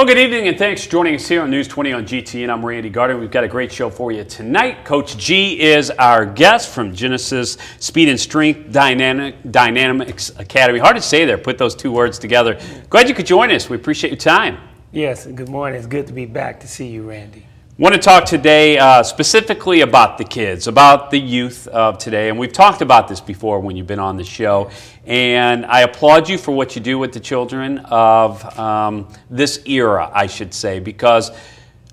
Well, good evening, and thanks for joining us here on News 20 on GT, and I'm Randy Gardner. We've got a great show for you tonight. Coach G is our guest from Genesis Speed and Strength Dynamics Academy. Hard to say there, put those two words together. Glad you could join us. We appreciate your time. Yes, and good morning. It's good to be back to see you, Randy. Want to talk today specifically about the kids, about the youth of today, and we've talked about this before when you've been on the show, and I applaud you for what you do with the children of this era, I should say, because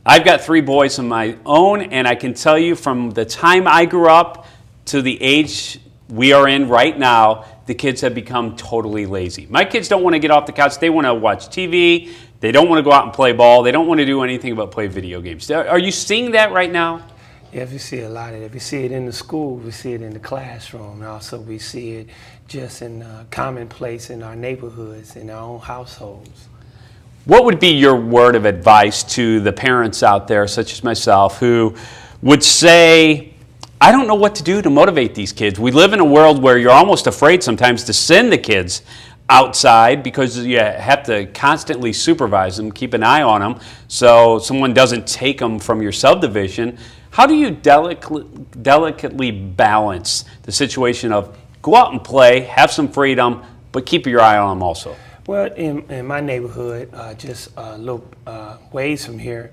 I've got 3 boys of my own, and I can tell you from the time I grew up to the age we are in right now, the kids have become totally lazy. My kids don't want to get off the couch. They want to watch TV. They don't want to go out and play ball. They don't want to do anything but play video games. Are you seeing that right now? Yeah, we see a lot of it. We see it in the school. We see it in the classroom. And also we see it just in commonplace in our neighborhoods, in our own households. What would be your word of advice to the parents out there, such as myself, who would say, I don't know what to do to motivate these kids? We live in a world where you're almost afraid sometimes to send the kids outside because you have to constantly supervise them, keep an eye on them, so someone doesn't take them from your subdivision. How do you delicately balance the situation of go out and play, have some freedom, but keep your eye on them also? Well, in my neighborhood, just a little ways from here,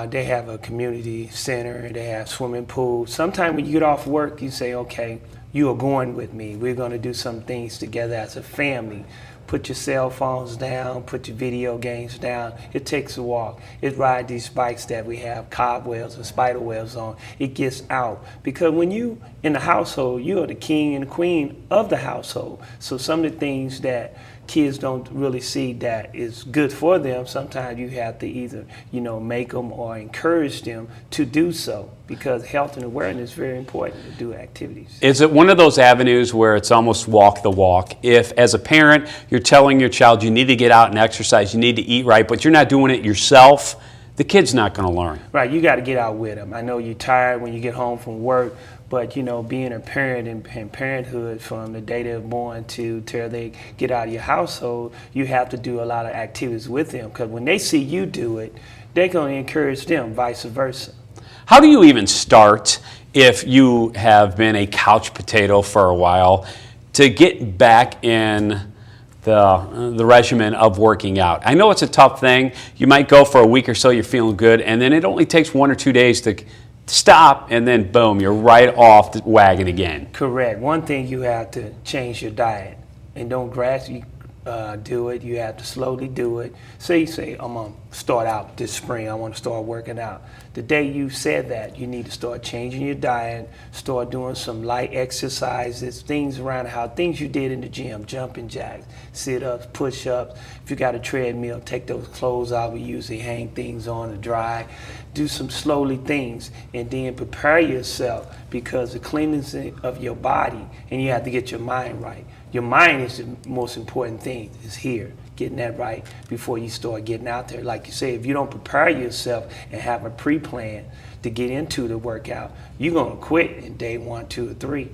they have a community center, they have swimming pools. Sometimes when you get off work, you say, okay, you are going with me. We're going to do some things together as a family. Put your cell phones down, put your video games down. It takes a walk. It ride these bikes that we have cobwebs and spider webs on. It gets out. Because when you in the household, you are the king and the queen of the household. So some of the things that kids don't really see that is good for them, sometimes you have to either, make them or encourage them to do so, because health and awareness is very important to do activities. Is it one of those avenues where it's almost walk the walk? If, as a parent, you're telling your child you need to get out and exercise, you need to eat right, but you're not doing it yourself, the kid's not going to learn. Right, you got to get out with them. I know you're tired when you get home from work, but being a parent and parenthood from the day they're born till they get out of your household, you have to do a lot of activities with them, because when they see you do it, they're going to encourage them, vice versa. How do you even start, if you have been a couch potato for a while, to get back in the regimen of working out? I know it's a tough thing. You might go for a week or so, you're feeling good, and then it only takes 1 or 2 days to stop, and then boom, you're right off the wagon again. Correct. One thing, you have to change your diet, and don't gradually do it. You have to slowly do it. Say, I'm going to start out this spring, I want to start working out. The day you said that, you need to start changing your diet, start doing some light exercises, things around the house, things you did in the gym, jumping jacks, sit-ups, push-ups. If you got a treadmill, take those clothes out. We usually hang things on to dry. Do some slowly things, and then prepare yourself, because the cleanness of your body, and you have to get your mind right. Your mind is the most important thing, is here, getting that right before you start getting out there. Like you say, if you don't prepare yourself and have a pre-plan to get into the workout, you're going to quit in day 1, 2, or 3.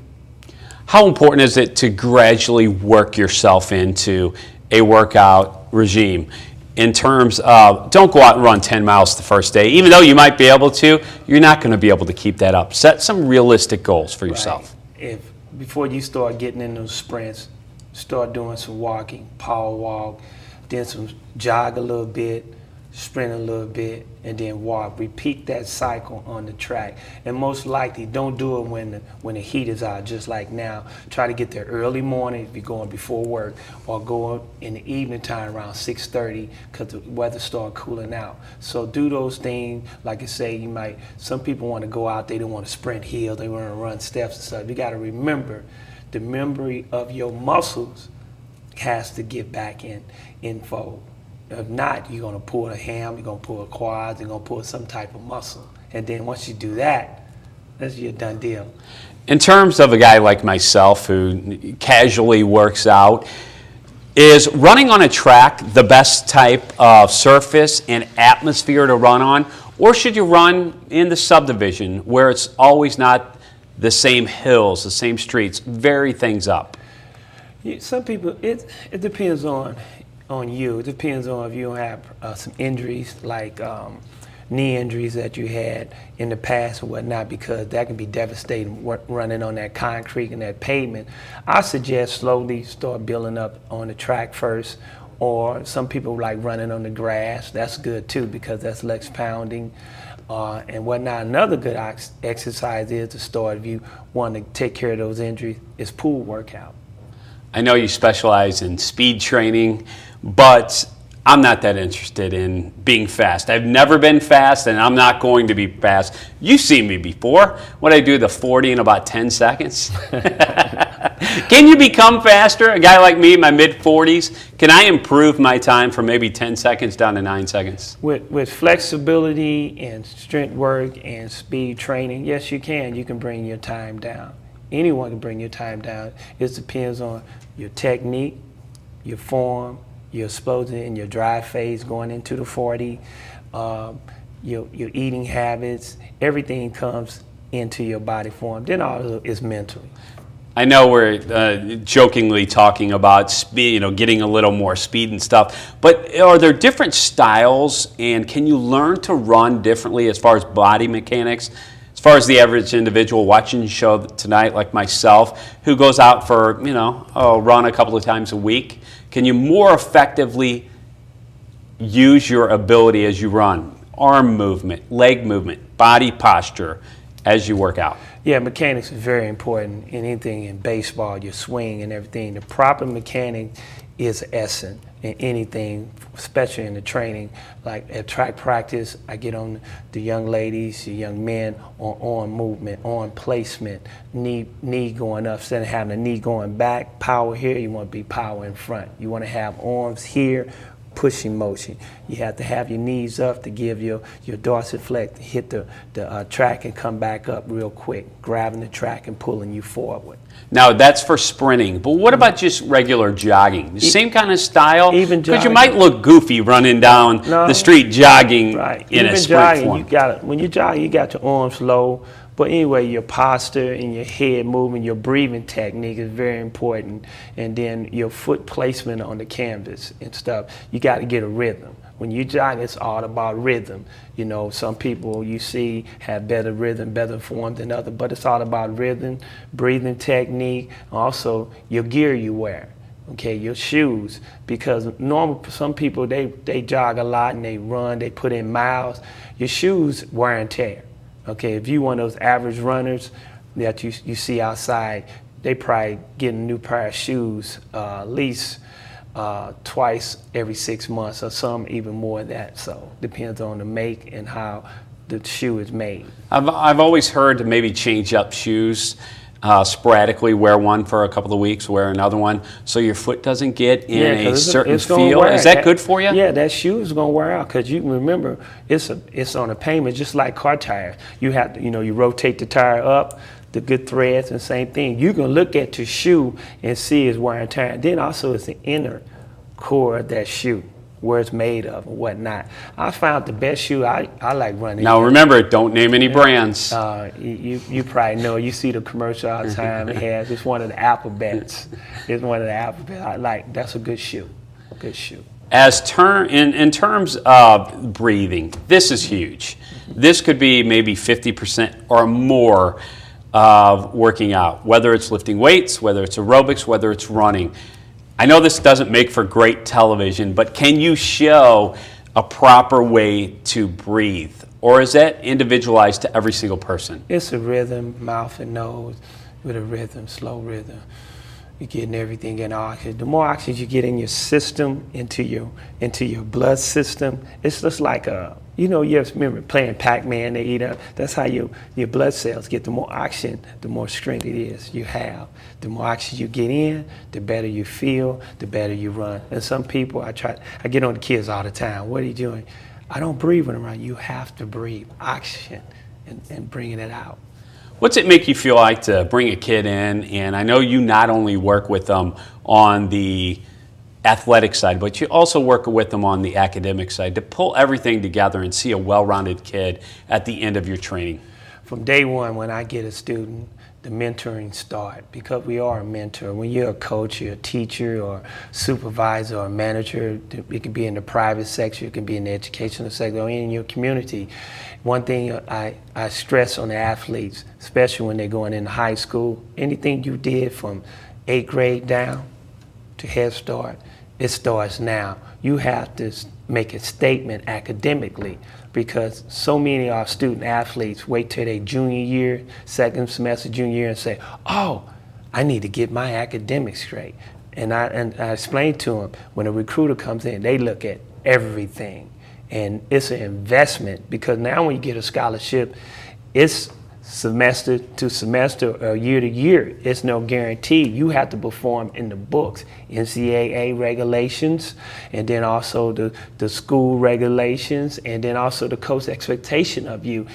How important is it to gradually work yourself into a workout regime? In terms of, don't go out and run 10 miles the first day. Even though you might be able to, you're not going to be able to keep that up. Set some realistic goals for yourself. Right. Before you start getting in those sprints, start doing some walking, power walk, then some jog a little bit, sprint a little bit, and then walk. Repeat that cycle on the track. And most likely, don't do it when the heat is out, just like now. Try to get there early morning if you're going before work, or go in the evening time around 6:30, because the weather start cooling out. So do those things. Like I say, some people want to go out, they don't want to sprint hills, they want to run steps and stuff. You got to remember, the memory of your muscles has to get back in fold. If not, you're going to pull a ham, you're going to pull a quads, you're going to pull some type of muscle. And then once you do that, that's your done deal. In terms of a guy like myself who casually works out, is running on a track the best type of surface and atmosphere to run on? Or should you run in the subdivision where it's always not the same hills, the same streets, vary things up? Some people, it depends on on you. It depends on if you don't have some injuries like knee injuries that you had in the past or whatnot, because that can be devastating running on that concrete and that pavement. I suggest slowly start building up on the track first, or some people like running on the grass. That's good too, because that's less pounding and whatnot. Another good exercise is to start, if you want to take care of those injuries, is pool workout. I know you specialize in speed training, but I'm not that interested in being fast. I've never been fast, and I'm not going to be fast. You've seen me before. What I do, the 40 in about 10 seconds. Can you become faster? A guy like me, in my mid-40s, can I improve my time from maybe 10 seconds down to 9 seconds? With flexibility and strength work and speed training, yes, you can. You can bring your time down. Anyone can bring your time down. It depends on your technique, your form, your explosion in your drive phase going into the 40, your eating habits. Everything comes into your body form. Then all is mentally. I know we're jokingly talking about speed, getting a little more speed and stuff, but are there different styles, and can you learn to run differently as far as body mechanics? As far as the average individual watching the show tonight, like myself, who goes out for, run a couple of times a week, can you more effectively use your ability as you run? Arm movement, leg movement, body posture as you work out. Yeah, mechanics is very important in anything in baseball, your swing and everything. The proper mechanic is essence in anything, especially in the training. Like at track practice, I get on the young ladies, the young men on arm movement, arm placement, knee going up instead of having the knee going back. Power here, you want to be power in front. You want to have arms here, pushing motion. You have to have your knees up to give your dorsiflex to hit the track and come back up real quick, grabbing the track and pulling you forward. Now that's for sprinting, but what about just regular jogging? The same kind of style? Even because you jogging. might look goofy running down the street jogging Right. in Even a sprint jogging, form. when you jog, you got your arms low. But anyway, your posture and your head movement, your breathing technique is very important. And then your foot placement on the canvas and stuff. You got to get a rhythm. When you jog, it's all about rhythm. Some people you see have better rhythm, better form than others, but it's all about rhythm, breathing technique, also your gear you wear. Okay, your shoes, because some people they jog a lot and they run, they put in miles. Your shoes wear and tear. Okay, if you one of those average runners that you see outside, they probably get a new pair of shoes at least twice every 6 months, or some even more than that. So depends on the make and how the shoe is made. I've always heard to maybe change up shoes sporadically, wear one for a couple of weeks, wear another one, so your foot doesn't get in a certain feel. Is that good for you? Yeah, that shoe is going to wear out, because you remember it's on a pavement just like car tires. You have to, you rotate the tire up, the good threads, and same thing. You can look at your shoe and see it's wear and tear. Then also it's the inner core of that shoe, where it's made of and whatnot. I found the best shoe I like running. Now remember, don't name any brands. You probably know. You see the commercial all the time. It's one of the alphabets. It's one of the alphabets. That's a good shoe. Good shoe. In terms of breathing, this is huge. This could be maybe 50% or more of working out, whether it's lifting weights, whether it's aerobics, whether it's running. I know this doesn't make for great television, but can you show a proper way to breathe? Or is that individualized to every single person? It's a rhythm, mouth and nose, with a rhythm, slow rhythm. You're getting everything in oxygen. The more oxygen you get in your system, into your blood system, it's just like you remember playing Pac-Man, they eat up. That's how your blood cells get. The more oxygen, the more strength it is you have. The more oxygen you get in, the better you feel, the better you run. And some people, I get on the kids all the time. What are you doing? I don't breathe when I'm around. You have to breathe oxygen and bringing it out. What's it make you feel like to bring a kid in? And I know you not only work with them on the athletic side, but you also work with them on the academic side, to pull everything together and see a well-rounded kid at the end of your training. From day one, when I get a student, the mentoring start, because we are a mentor. When you're a coach, you're a teacher or supervisor or manager, it can be in the private sector, it can be in the educational sector, or in your community. One thing I stress on the athletes, especially when they're going into high school, anything you did from 8th grade down to Head Start, it starts now. You have to make a statement academically, because so many of our student athletes wait till their junior year, second semester, junior year, and say, oh, I need to get my academics straight. And I explain to them, when a recruiter comes in, they look at everything. And it's an investment, because now when you get a scholarship, it's semester to semester or year to year. It's no guarantee. You have to perform in the books, NCAA regulations, and then also the school regulations, and then also the coach expectation of you.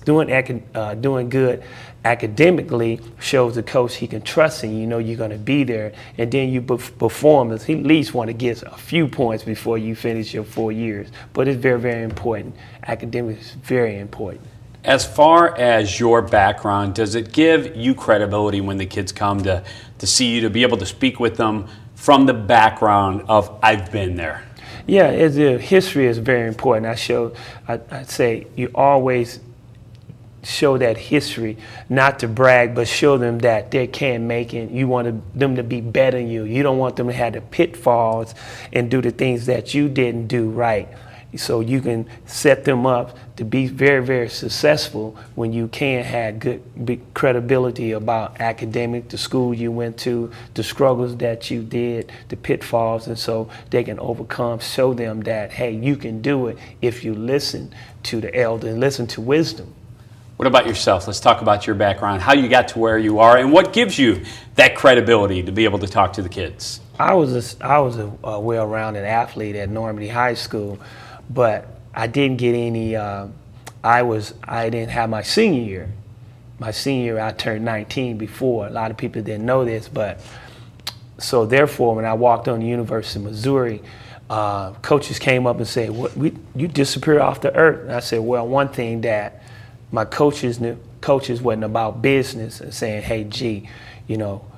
Doing good academically shows the coach he can trust in you, know you're going to be there, and then you perform. He at least want to get a few points before you finish your 4 years. But it's very, very important. Academics is very important. As far as your background, does it give you credibility when the kids come to see you, to be able to speak with them from the background of I've been there? Yeah, history is very important. I say you always show that history, not to brag, but show them that they can make it. You want them to be better than you. You don't want them to have the pitfalls and do the things that you didn't do right. So you can set them up to be very, very successful when you can have big credibility about academic, the school you went to, the struggles that you did, the pitfalls, and so they can overcome, show them that, hey, you can do it if you listen to the elder and listen to wisdom. What about yourself? Let's talk about your background, how you got to where you are, and what gives you that credibility to be able to talk to the kids. I was a well-rounded athlete at Normandy High School, but I didn't get any. I didn't have my senior year. My senior year, I turned 19 before. A lot of people didn't know this, but so therefore, when I walked on the University of Missouri, coaches came up and said, "You disappeared off the earth." And I said, "Well, one thing that my coaches wasn't about business and saying, hey, G,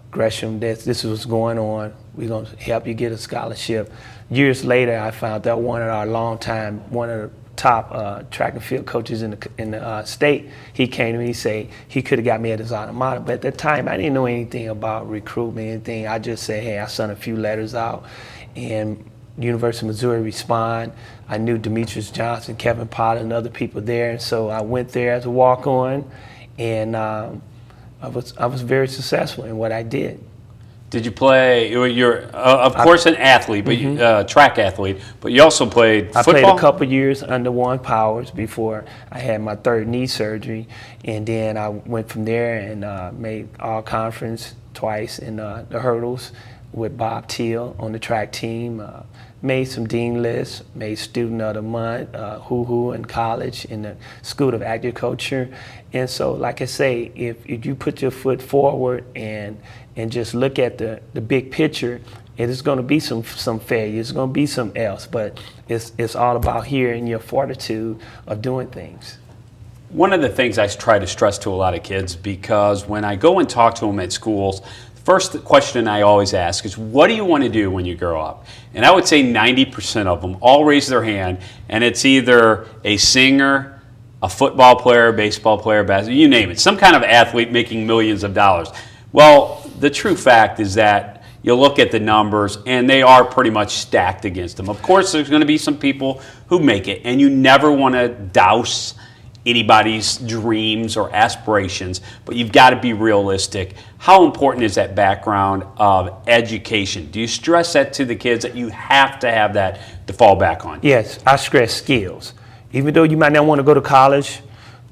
Gresham, this is what's going on. We're going to help you get a scholarship." Years later, I found out one of the top track and field coaches in the state, he came to me and said he could have got me at his alma mater. But at that time, I didn't know anything about recruitment, anything. I just said, hey, I sent a few letters out, and University of Missouri respond. I knew Demetrius Johnson, Kevin Potter, and other people there, and so I went there as a walk-on, and I was very successful in what I did. Did you play? You're of course an athlete, but track athlete, but you also played football? I played a couple years under Warren Powers before I had my third knee surgery, and then I went from there and made all conference twice in the hurdles with Bob Teal on the track team. Made some dean lists, made student of the month, hoo-hoo in college in the School of Agriculture. And so, like I say, if you put your foot forward and just look at the big picture, it is going to be some failure, it's going to be some else, but it's all about here and your fortitude of doing things. One of the things I try to stress to a lot of kids, because when I go and talk to them at schools, first question I always ask is, what do you want to do when you grow up? And I would say 90% of them all raise their hand, and it's either a singer, a football player, baseball player, basketball, you name it, some kind of athlete making millions of dollars. Well, the true fact is that you look at the numbers, and they are pretty much stacked against them. Of course, there's going to be some people who make it, and you never want to douse anybody's dreams or aspirations, but you've got to be realistic. How important is that background of education? Do you stress that to the kids, that you have to have that to fall back on? Yes, I stress skills. Even though you might not want to go to college,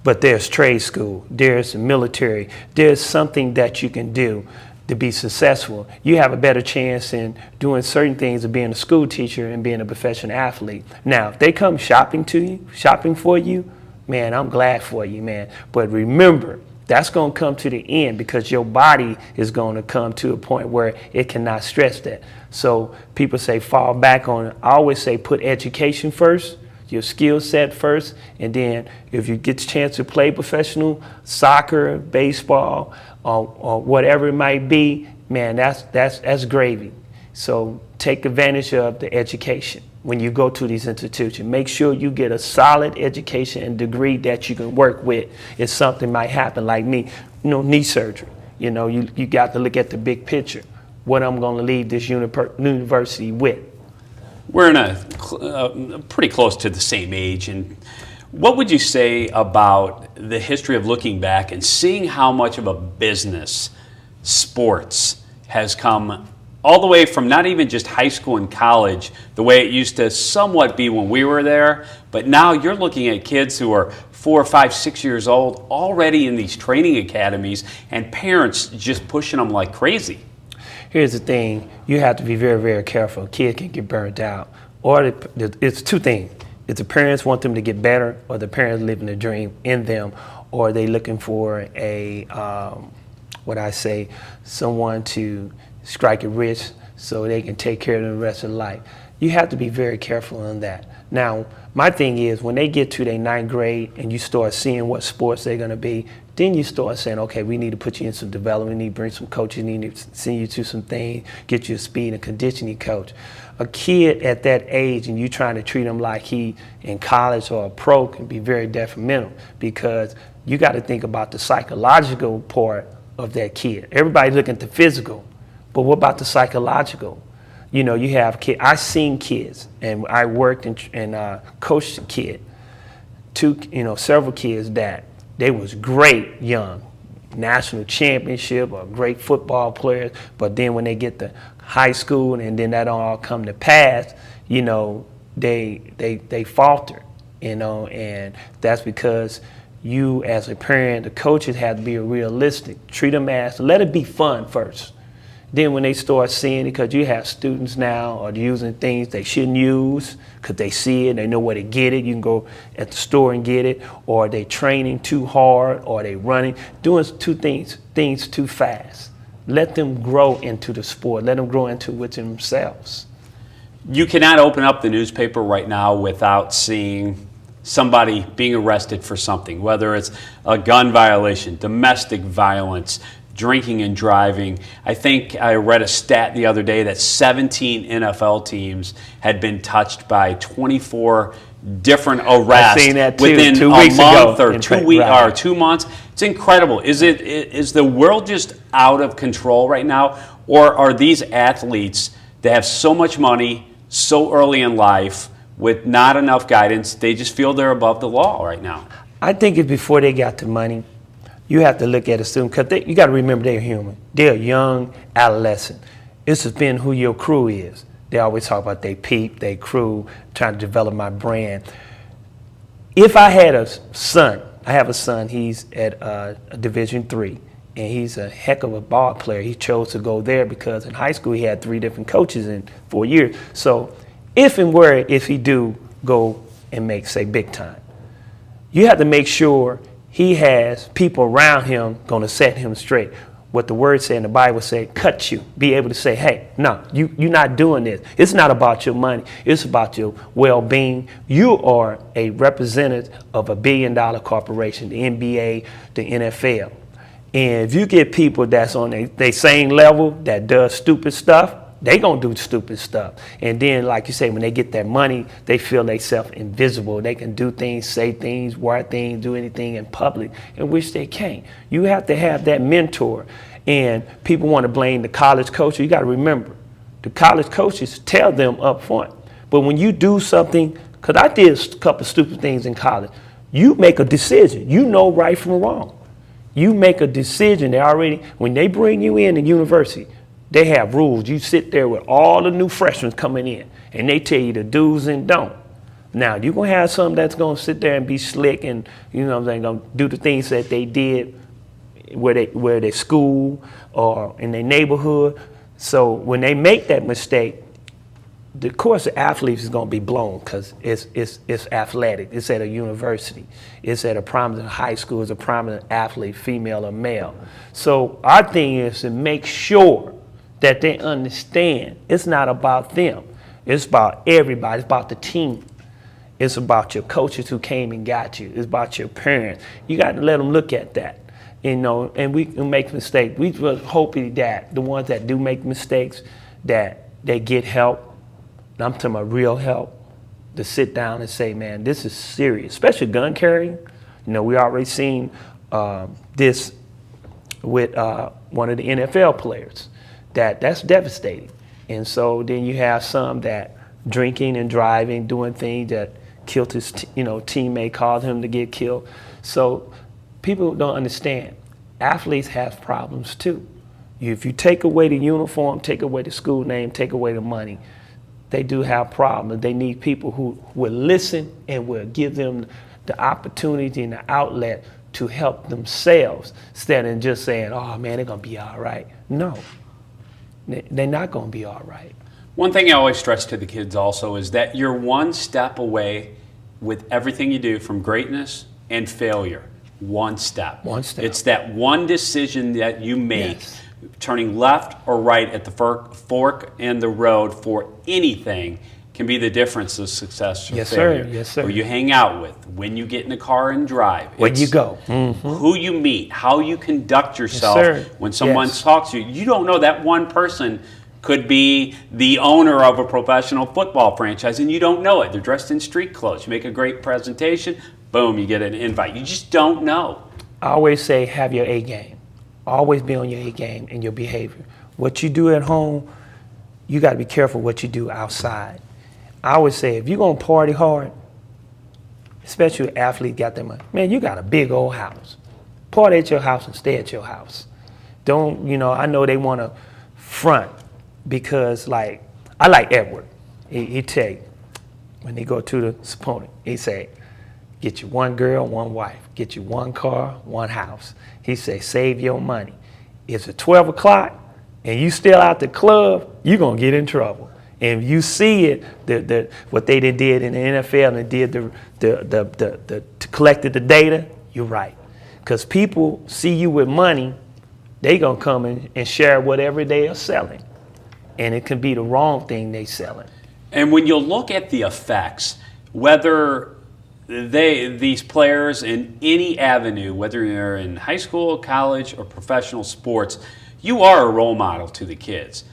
but there's trade school, there's military, there's something that you can do to be successful. You have a better chance in doing certain things of being a school teacher and being a professional athlete. Now, if they come shopping for you, man, I'm glad for you, man. But remember, that's going to come to the end, because your body is going to come to a point where it cannot stress that. So people say fall back on it. I always say put education first. your skill set first, and then if you get the chance to play professional soccer, baseball, or whatever it might be, man, that's gravy. So take advantage of the education when you go to these institutions. Make sure you get a solid education and degree that you can work with if something might happen, like me, knee surgery. You got to look at the big picture. What I'm going to leave this university with. We're in pretty close to the same age, and what would you say about the history of looking back and seeing how much of a business sports has come all the way from not even just high school and college, the way it used to somewhat be when we were there, but now you're looking at kids who are 4, 5, 6 years old already in these training academies, and parents just pushing them like crazy. Here's the thing, you have to be very, very careful. A kid can get burned out. Or it's two things. It's the parents want them to get better, or the parents living the dream in them, or they looking for someone to strike it rich so they can take care of them the rest of their life. You have to be very careful on that. Now, my thing is, when they get to their 9th grade and you start seeing what sports they're going to be, then you start saying, okay, we need to put you in some development, we need to bring some coaches, we need to send you to some things, get you a speed and conditioning coach. A kid at that age and you trying to treat him like he in college or a pro can be very detrimental, because you got to think about the psychological part of that kid. Everybody's looking at the physical, but what about the psychological? You have kids. I seen kids, and I worked and coached a kid, several kids that they was great young, national championship or great football players, but then when they get to high school and then that all come to pass, they falter, and that's because you as a parent, the coaches have to be realistic, treat them let it be fun first. Then when they start seeing it, because you have students now are using things they shouldn't use because they see it, they know where to get it. You can go at the store and get it, or they training too hard, or they running, doing things too fast. Let them grow into the sport. Let them grow into it within themselves. You cannot open up the newspaper right now without seeing somebody being arrested for something, whether it's a gun violation, domestic violence, drinking and driving. I think I read a stat the other day that 17 NFL teams had been touched by 24 different arrests I've seen that too, within 2 a weeks month ago. or 2 weeks or 2 months. It's incredible. Is the world just out of control right now, or are these athletes that have so much money so early in life with not enough guidance, they just feel they're above the law right now? I think it's before they got the money. You have to look at a student, because you got to remember they're human. They're young, adolescent. It's just been who your crew is. They always talk about they peep, they crew, trying to develop my brand. If I had a son, I have a son, he's at Division III, and he's a heck of a ball player. He chose to go there because in high school he had 3 different coaches in 4 years. So if he do go and make, say, big time, you have to make sure he has people around him going to set him straight. What the word said in the Bible said, cut you. Be able to say, hey, no, you're not doing this. It's not about your money. It's about your well-being. You are a representative of a billion-dollar corporation, the NBA, the NFL. And if you get people that's on their same level that does stupid stuff, they gonna do stupid stuff. And then, like you say, when they get that money, they feel themselves invisible. They can do things, say things, wear things, do anything in public, in which they can't. You have to have that mentor. And people want to blame the college coach. You got to remember, the college coaches tell them up front. But when you do something, because I did a couple stupid things in college, you make a decision. You know right from wrong. You make a decision. When they bring you in university, they have rules. You sit there with all the new freshmen coming in, and they tell you the do's and don'ts. Now, you're going to have some that's going to sit there and be slick and, going to do the things that they did where they school or in their neighborhood. So when they make that mistake, the course of athletes is going to be blown because it's athletic. It's at a university. It's at a prominent high school. It's a prominent athlete, female or male. So our thing is to make sure that they understand it's not about them. It's about everybody. It's about the team. It's about your coaches who came and got you. It's about your parents. You got to let them look at that, and we make mistakes. We were hoping that the ones that do make mistakes, that they get help. And I'm talking about real help, to sit down and say, man, this is serious, especially gun carrying. We already seen this with one of the NFL players. That's devastating. And so then you have some that drinking and driving, doing things that killed his teammate, caused him to get killed. So people don't understand. Athletes have problems too. If you take away the uniform, take away the school name, take away the money, they do have problems. They need people who will listen and will give them the opportunity and the outlet to help themselves, instead of just saying, oh man, they're gonna be all right. No, they're not gonna be all right. One thing I always stress to the kids also is that you're one step away with everything you do from greatness and failure. One step. One step. It's that one decision that you make, Yes. turning left or right at the fork in the road for anything can be the difference of success or Yes, failure. sir. Yes, sir. Who you hang out with, when you get in the car and drive. Where you It's go. Who you meet, how you conduct yourself sir. when someone Yes. talks to you. You don't know that one person could be the owner of a professional football franchise, and you don't know it. They're dressed in street clothes. You make a great presentation, boom, you get an invite. You just don't know. I always say, have your A game. Always be on your A game in your behavior. What you do at home, you got to be careful what you do outside. I always say, if you're going to party hard, especially an athlete got that money, man, you got a big old house. Party at your house and stay at your house. Don't, I know they want to front because, I like Edward. He tell you, when they go to the opponent, he say, get you one girl, one wife. Get you one car, one house. He say, save your money. If it's 12 o'clock and you still out the club, you're going to get in trouble. And you see it, what they did in the NFL and did collected the data, you're right. Because people see you with money, they going to come in and share whatever they are selling. And it can be the wrong thing they selling. And when you look at the effects, whether these players in any avenue, whether you're in high school, college, or professional sports, you are a role model to the kids.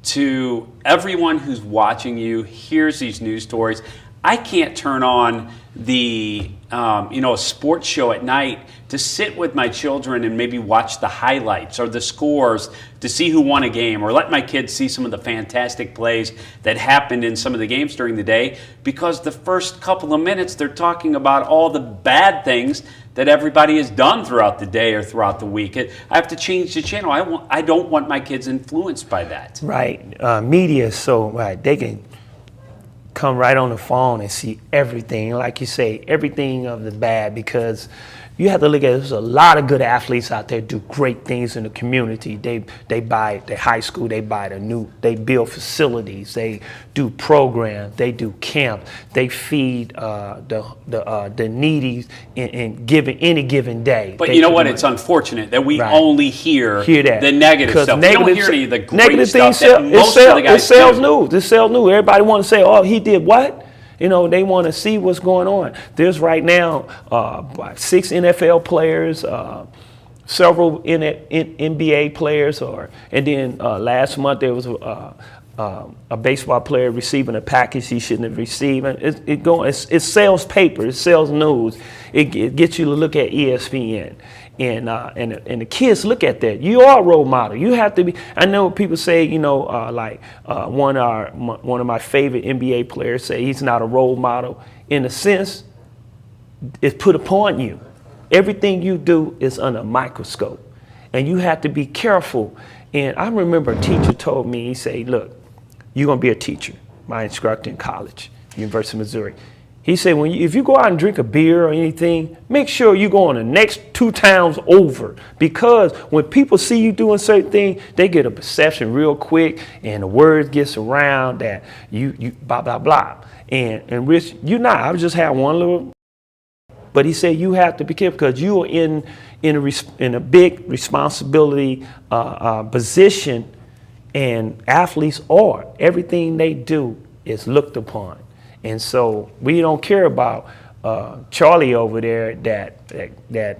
To everyone who's watching you, hears these news stories. I can't turn on the a sports show at night to sit with my children and maybe watch the highlights or the scores to see who won a game, or let my kids see some of the fantastic plays that happened in some of the games during the day, because the first couple of minutes they're talking about all the bad things that everybody has done throughout the day or throughout the week. I have to change the channel. I don't want my kids influenced by that. Right. Media is so right. They can come right on the phone and see everything, like you say, everything of the bad, because you have to look at it. There's a lot of good athletes out there do great things in the community. They buy the high school, they build facilities, they do programs, they do camps, they feed the needy in any given day. But you know what? It's unfortunate that we Right. only hear that. the negative stuff. We don't hear any of the great negative stuff things that most of the guys it sells do. news. It sells news. Everybody want to say, oh, he did what? They want to see what's going on. There's right now 6 NFL players, several NBA players, and then last month there was a baseball player receiving a package he shouldn't have received. It sells paper, it sells news. It gets you to look at ESPN. And the kids look at that. You are a role model. You have to be. I know people say, one of my favorite NBA players say he's not a role model. In a sense, it's put upon you. Everything you do is under a microscope, and you have to be careful. And I remember a teacher told me, he said, "Look, you're gonna be a teacher." My instructor in college, University of Missouri. He said, if you go out and drink a beer or anything, make sure you go on the next 2 towns over, because when people see you doing certain things, they get a perception real quick, and the word gets around that you blah, blah, blah. And Rich, you're not. I just had one little, but he said you have to be careful because you are in a big responsibility position, and athletes are. Everything they do is looked upon. And so we don't care about Charlie over there that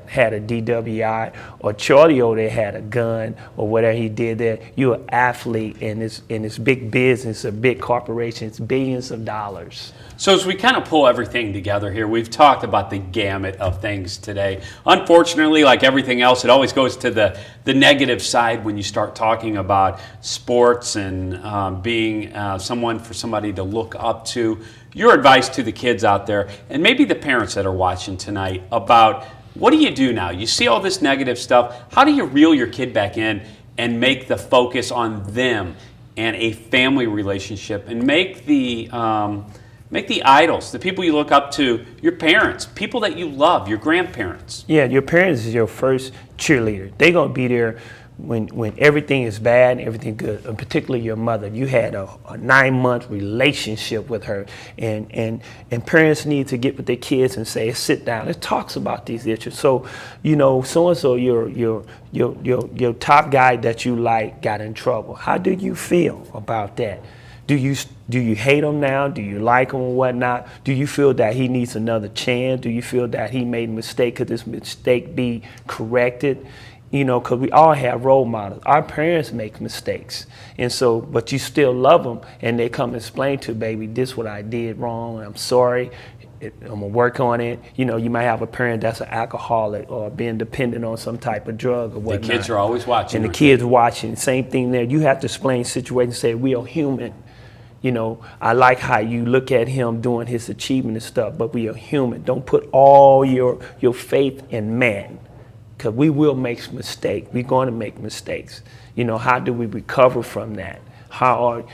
had a DWI, or Charlie over there had a gun, or whatever he did there. You're an athlete in this big business, a big corporation. It's billions of dollars. So as we kind of pull everything together here, we've talked about the gamut of things today. Unfortunately, like everything else, it always goes to the negative side when you start talking about sports and being someone for somebody to look up to. Your advice to the kids out there, and maybe the parents that are watching tonight, about what do you do now? You see all this negative stuff. How do you reel your kid back in and make the focus on them and a family relationship, and make the idols, the people you look up to, your parents, people that you love, your grandparents? Yeah, your parents is your first cheerleader. They're going to be there when everything is bad and everything good, and particularly your mother. You had a 9-month relationship with her, and parents need to get with their kids and say, sit down, let's talk about these issues. So, so-and-so, your top guy that you like got in trouble. How do you feel about that? Do you hate him now? Do you like him or whatnot? Do you feel that he needs another chance? Do you feel that he made a mistake? Could this mistake be corrected? Because we all have role models. Our parents make mistakes. And so, but you still love them, and they come and explain to, baby, this is what I did wrong, I'm sorry, I'm going to work on it. You might have a parent that's an alcoholic or being dependent on some type of drug or whatnot. The kids are always watching. And the kids watching, same thing there. You have to explain situations, say, we are human. I like how you look at him doing his achievement and stuff, but we are human. Don't put all your faith in man. Because we will make mistakes. We're going to make mistakes. How do we recover from that? How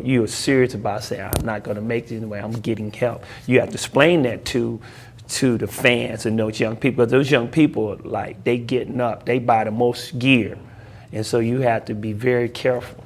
you are serious about saying, I'm not going to make it anyway, I'm getting help. You have to explain that to the fans and those young people. Because those young people, like, they getting up, they buy the most gear. And so you have to be very careful.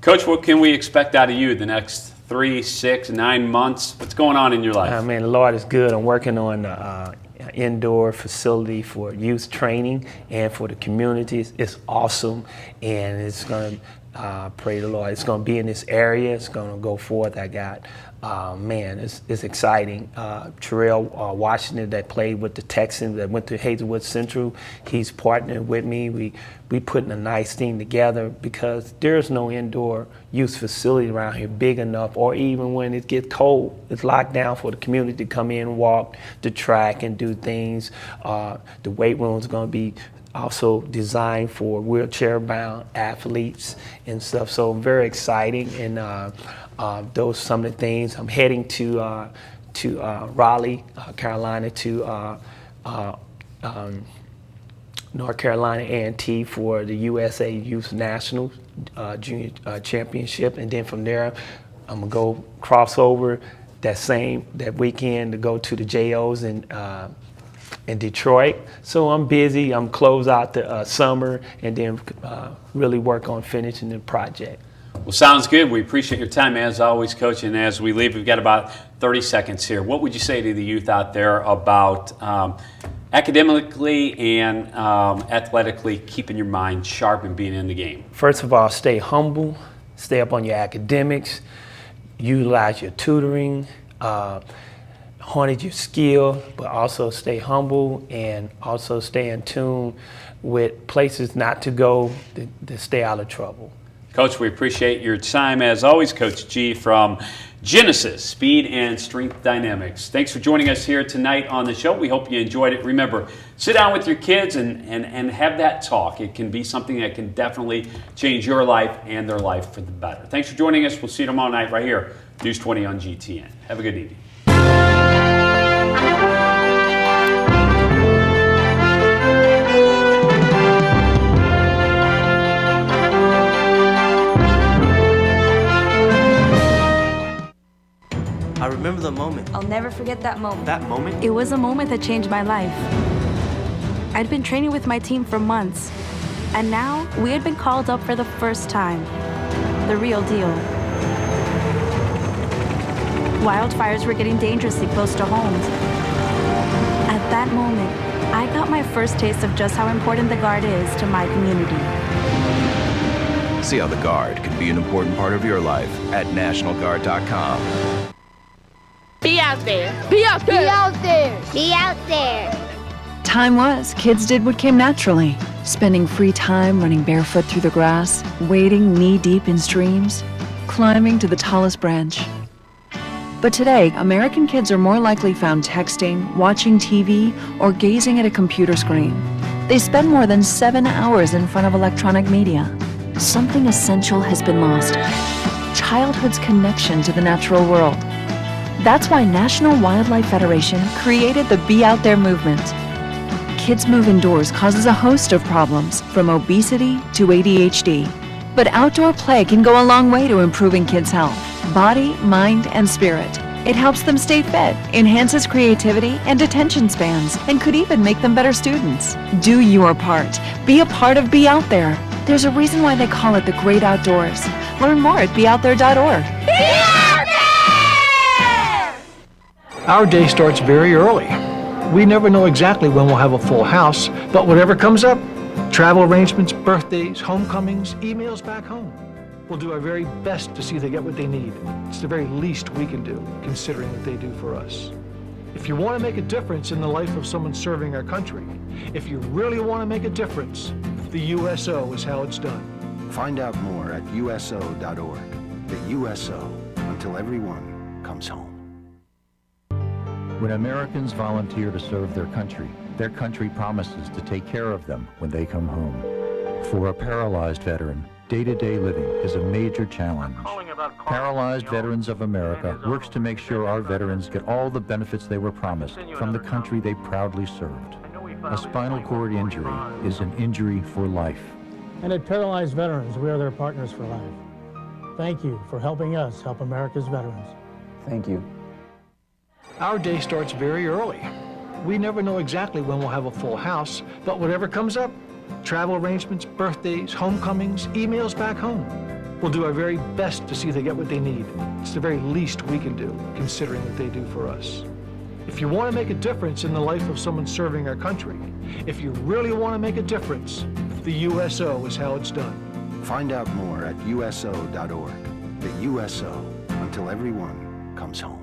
Coach, what can we expect out of you the next 3, 6, 9 months? What's going on in your life? Man, the Lord is good. I'm working on indoor facility for youth training and for the communities. It's awesome, and it's going to, pray the Lord, it's going to be in this area. It's going to go forth. I got, it's exciting. Terrell Washington, that played with the Texans, that went to Hazelwood Central, he's partnering with me. We putting a nice thing together, because there's no indoor youth facility around here big enough, or even when it gets cold, it's locked down for the community to come in, walk the track and do things. The weight room is going to be also designed for wheelchair-bound athletes and stuff. So very exciting, and those some of the things. I'm heading to Raleigh, Carolina, to North Carolina A&T for the USA Youth National Junior Championship, and then from there, I'm gonna go cross over that weekend to go to the JOs in Detroit. So I'm busy. I'm close out the summer, and then really work on finishing the project. Well, sounds good. We appreciate your time, as always, Coach. And as we leave, we've got about 30 seconds here. What would you say to the youth out there about academically and athletically keeping your mind sharp and being in the game? First of all, stay humble, stay up on your academics, utilize your tutoring, hone your skill, but also stay humble, and also stay in tune with places not to go to stay out of trouble. Coach, we appreciate your time. As always, Coach G from Genesis Speed and Strength Dynamics. Thanks for joining us here tonight on the show. We hope you enjoyed it. Remember, sit down with your kids and have that talk. It can be something that can definitely change your life and their life for the better. Thanks for joining us. We'll see you tomorrow night right here, News 20 on GTN. Have a good evening. I remember the moment. I'll never forget that moment. That moment? It was a moment that changed my life. I'd been training with my team for months, and now we had been called up for the first time. The real deal. Wildfires were getting dangerously close to homes. At that moment, I got my first taste of just how important the Guard is to my community. See how the Guard can be an important part of your life at NationalGuard.com. Be out there. Be out there. Be out there. Be out there. Time was, kids did what came naturally, spending free time running barefoot through the grass, wading knee-deep in streams, climbing to the tallest branch. But today, American kids are more likely found texting, watching TV, or gazing at a computer screen. They spend more than 7 hours in front of electronic media. Something essential has been lost: childhood's connection to the natural world. That's why National Wildlife Federation created the Be Out There movement. Kids move indoors causes a host of problems, from obesity to ADHD. But outdoor play can go a long way to improving kids' health, body, mind, and spirit. It helps them stay fit, enhances creativity and attention spans, and could even make them better students. Do your part. Be a part of Be Out There. There's a reason why they call it the great outdoors. Learn more at beoutthere.org. Be out there! Our day starts very early. We never know exactly when we'll have a full house, but whatever comes up, travel arrangements, birthdays, homecomings, emails back home, we'll do our very best to see they get what they need. It's the very least we can do, considering what they do for us. If you want to make a difference in the life of someone serving our country, if you really want to make a difference, the USO is how it's done. Find out more at USO.org. The USO, until everyone comes home. When Americans volunteer to serve their country promises to take care of them when they come home. For a paralyzed veteran, day-to-day living is a major challenge. Paralyzed Veterans of America works to make sure our veterans get all the benefits they were promised from the country they proudly served. A spinal cord injury is an injury for life. And at Paralyzed Veterans, we are their partners for life. Thank you for helping us help America's veterans. Thank you. Our day starts very early. We never know exactly when we'll have a full house, but whatever comes up, travel arrangements, birthdays, homecomings, emails back home, we'll do our very best to see they get what they need. It's the very least we can do, considering what they do for us. If you want to make a difference in the life of someone serving our country, if you really want to make a difference, the USO is how it's done. Find out more at USO.org. The USO, until everyone comes home.